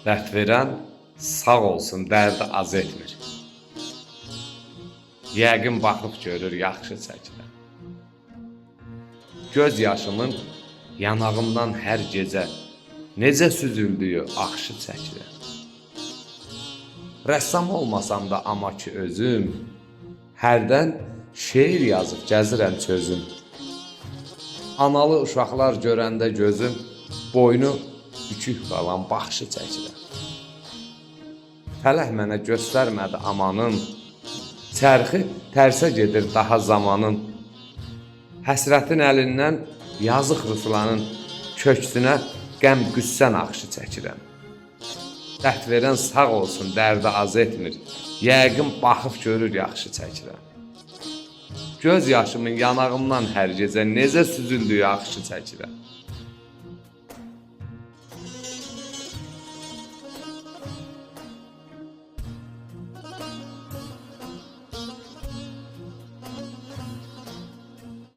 Dərd verən sağ olsun, dərdi az etmir. Yəqin baxıb görür, yaxşı çəkirəm. Göz yaşımın yanağımdan hər gecə necə süzüldüyü axşı çəkirəm. Rəssam olmasam da amma ki özüm, hərdən şeir yazıb gəzirəm çözüm. Analı uşaqlar görəndə gözüm, boynu bükük qalan baxışı çəkirəm. Fələh mənə göstərmədi amanın, çərxi tərsə gedir daha zamanın. Həsrətin əlindən yazıq Ruslanın köksünə qəm-qüssə naxşı çəkirəm. Dərd verən sağ olsun, dərdi az etmir. Yəqin baxıb görür, yaxşı çəkirəm. Göz yaşımın yanağımdan hər gecə necə süzüldüyü axşı çəkirəm.